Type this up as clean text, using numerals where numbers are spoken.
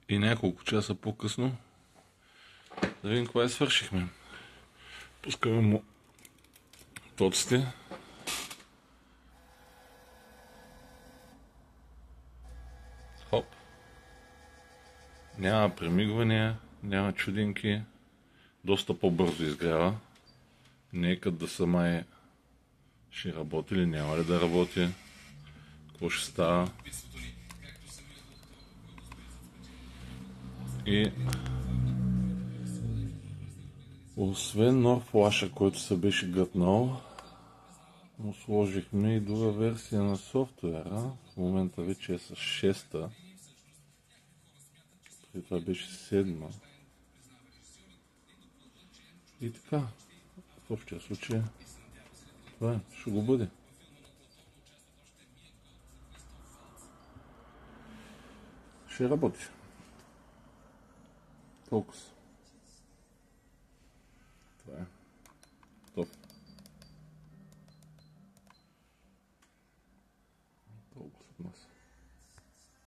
И няколко часа по-късно да видим кога свършихме. Пускаме му тоците. Хоп. Няма премигвания, няма чудинки. Доста по-бързо изгрява. Нека да сама ще работи или няма ли да работи. Какво ще става. И освен нов флаша, който се беше гътнал, му сложихме и друга версия на софтуера. В момента вече е с 6-та. Преди това беше 7-ма. И така, в общия случай, това ще го бъде. Ще работи. Толкова. Това е. Топ. Толкова от нас.